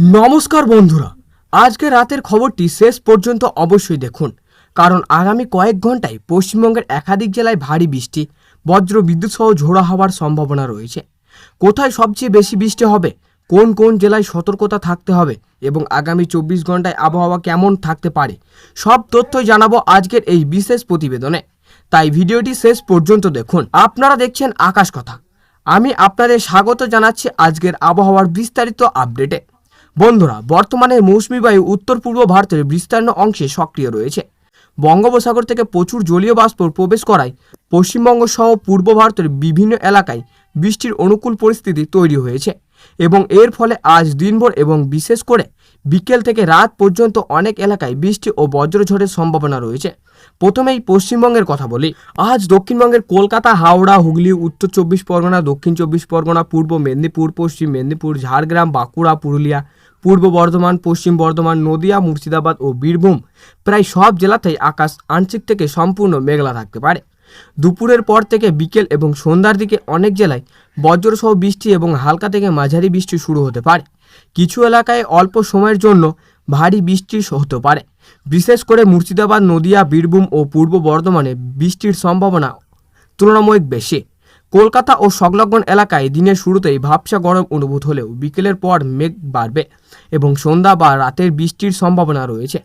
নমস্কার বন্ধুরা, আজকে রাতের খবরটি শেষ পর্যন্ত অবশ্যই দেখুন, কারণ আগামী কয়েক ঘন্টায় পশ্চিমবঙ্গের একাধিক জেলায় ভারী বৃষ্টি, বজ্র বিদ্যুৎ সহ ঝোড়ো হওয়ার সম্ভাবনা রয়েছে। কোথায় সবচেয়ে বেশি বৃষ্টি হবে, কোন কোন জেলায় সতর্কতা থাকতে হবে এবং আগামী 24 ঘন্টায় আবহাওয়া কেমন থাকতে পারে, সব তথ্যই জানাবো আজকের এই বিশেষ প্রতিবেদনে। তাই ভিডিওটি শেষ পর্যন্ত দেখুন। আপনারা দেখছেন আকাশ কথা, আমি আপনাদের স্বাগত জানাচ্ছি আজকের আবহাওয়ার বিস্তারিত আপডেটে। বন্ধুরা, বর্তমানে মৌসুমী বায়ু উত্তর পূর্ব ভারতের বিস্তীর্ণ অংশে সক্রিয় রয়েছে। বঙ্গোপসাগর থেকে প্রচুর জলীয় বাষ্প প্রবেশ করায় পশ্চিমবঙ্গ সহ পূর্ব ভারতের বিভিন্ন এলাকায় বৃষ্টির অনুকূল পরিস্থিতি তৈরি হয়েছে এবং এর ফলে আজ দিনভর এবং বিশেষ করে বিকেল থেকে রাত পর্যন্ত অনেক এলাকায় বৃষ্টি ও বজ্রঝড়ের সম্ভাবনা রয়েছে। প্রথমেই পশ্চিমবঙ্গের কথা বলি। আজ দক্ষিণবঙ্গের কলকাতা, হাওড়া, হুগলি, উত্তর 24 পরগনা, দক্ষিণ 24 পরগনা, পূর্ব মেদিনীপুর, পশ্চিম মেদিনীপুর, ঝাড়গ্রাম, বাঁকুড়া, পুরুলিয়া, পূর্ব বর্ধমান, পশ্চিম বর্ধমান, নদিয়া, মুর্শিদাবাদ ও বীরভূম প্রায় সব জেলাতেই আকাশ আংশিক থেকে সম্পূর্ণ মেঘলা থাকতে পারে। দুপুরের পর থেকে বিকেল এবং সন্ধ্যার দিকে অনেক জেলায় বজ্রসহ বৃষ্টি এবং হালকা থেকে মাঝারি বৃষ্টি শুরু হতে পারে। কিছু এলাকায় অল্প সময়ের জন্য ভারী বৃষ্টি হতে পারে। বিশেষ করে মুর্শিদাবাদ, নদিয়া, বীরভূম ও পূর্ব বর্ধমানে বৃষ্টির সম্ভাবনা তুলনামূলক বেশি। কলকাতা ও সংলগ্ন এলাকায় দিনের শুরুতেই ভাবসা গরম অনুভূত হলেও বিকেলের পর মেঘ বাড়বে এবং সন্ধ্যা বা রাতের বৃষ্টির সম্ভাবনা রয়েছে।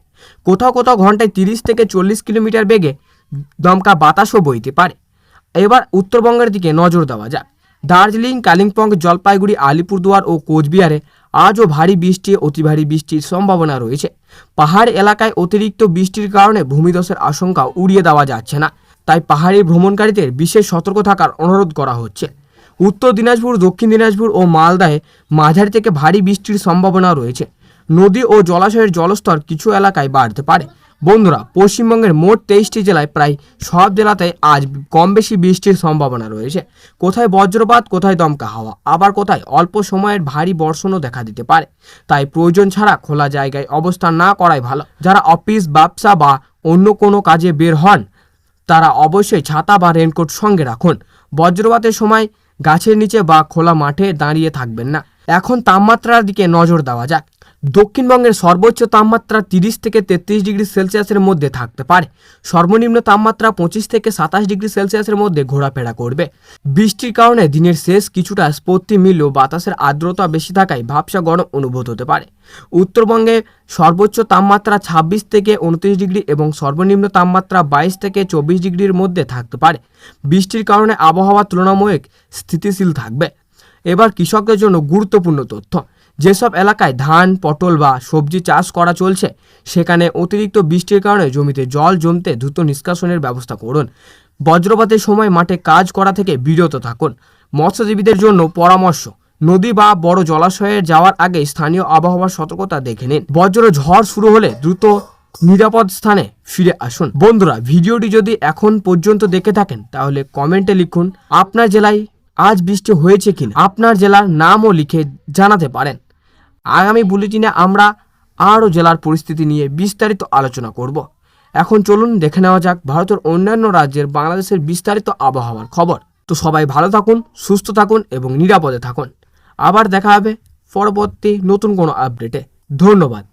কোথাও কোথাও ঘন্টায় 30 থেকে 40 কিলোমিটার বেগে দমকা বাতাসও বইতে পারে। এবার উত্তরবঙ্গের দিকে নজর দেওয়া যাক। দার্জিলিং, কালিম্পং, জলপাইগুড়ি, আলিপুরদুয়ার ও কোচবিহারে আজও ভারী বৃষ্টি, অতি ভারী বৃষ্টির সম্ভাবনা রয়েছে। পাহাড় এলাকায় অতিরিক্ত বৃষ্টির কারণে ভূমিধসের আশঙ্কা উড়িয়ে দেওয়া যাচ্ছে না, তাই পাহাড়ি ভ্রমণকারীদের বিশেষ সতর্ক থাকার অনুরোধ করা হচ্ছে। উত্তর দিনাজপুর, দক্ষিণ দিনাজপুর ও মালদায় মাঝারি থেকে ভারী বৃষ্টির সম্ভাবনা রয়েছে। নদী ও জলাশয়ের জলস্তর কিছু এলাকায় বাড়তে পারে। বন্ধুরা, পশ্চিমবঙ্গের মোট 23টি জেলায় প্রায় সব জেলাতেই আজ কম বেশি বৃষ্টির সম্ভাবনা রয়েছে। কোথায় বজ্রপাত, কোথায় দমকা হাওয়া, আবার কোথায় অল্প সময়ের ভারী বর্ষণও দেখা দিতে পারে। তাই প্রয়োজন ছাড়া খোলা জায়গায় অবস্থান না করাই ভালো। যারা অফিস, ব্যবসা বা অন্য কোনো কাজে বের হন তারা অবশ্যই ছাতা বা রেনকোট সঙ্গে রাখুন। বজ্রপাতের সময় গাছের নিচে বা খোলা মাঠে দাঁড়িয়ে থাকবেন না। এখন তাপমাত্রার দিকে নজর দেওয়া যাক। দক্ষিণবঙ্গের সর্বোচ্চ তাপমাত্রা 30 থেকে 33 ডিগ্রি সেলসিয়াসের মধ্যে থাকতে পারে। সর্বনিম্ন তাপমাত্রা 25 থেকে 27 ডিগ্রি সেলসিয়াসের মধ্যে ঘোরাফেরা করবে। বৃষ্টির কারণে দিনের শেষ কিছুটা স্ফূর্তি মিললেও বাতাসের আর্দ্রতা বেশি থাকায় ভাবসা গরম অনুভূত হতে পারে। উত্তরবঙ্গে সর্বোচ্চ তাপমাত্রা 26 থেকে 29 ডিগ্রি এবং সর্বনিম্ন তাপমাত্রা 22 থেকে 24 ডিগ্রির মধ্যে থাকতে পারে। বৃষ্টির কারণে আবহাওয়া তুলনামূলক স্থিতিশীল থাকবে। এবার কৃষকদের জন্য গুরুত্বপূর্ণ তথ্য। যেসব এলাকায় ধান, পটল বা সবজি চাষ করা চলছে সেখানে অতিরিক্ত বৃষ্টির কারণে জমিতে জল জমতে দ্রুত নিষ্কাশনের ব্যবস্থা করুন। বজ্রপাতের সময় মাঠে কাজ করা থেকে বিরত থাকুন। মৎস্যজীবীদের জন্য পরামর্শ, নদী বা বড় জলাশয়ে যাওয়ার আগে স্থানীয় আবহাওয়ার সতর্কতা দেখে নিন। বজ্র ঝড় শুরু হলে দ্রুত নিরাপদ স্থানে ফিরে আসুন। বন্ধুরা, ভিডিওটি যদি এখন পর্যন্ত দেখে থাকেন তাহলে কমেন্টে লিখুন আপনার জেলায় আজ বৃষ্টি হয়েছে কিনা। আপনার জেলার নামও লিখে জানাতে পারেন। আগামী বুলেটিনে আমরা আরও জেলার পরিস্থিতি নিয়ে বিস্তারিত আলোচনা করব। এখন চলুন দেখে নেওয়া যাক ভারতের অন্যান্য রাজ্যের বাংলাদেশের বিস্তারিত আবহাওয়ার খবর। তো সবাই ভালো থাকুন, সুস্থ থাকুন এবং নিরাপদে থাকুন। আবার দেখা হবে পরবর্তী নতুন কোনো আপডেটে। ধন্যবাদ।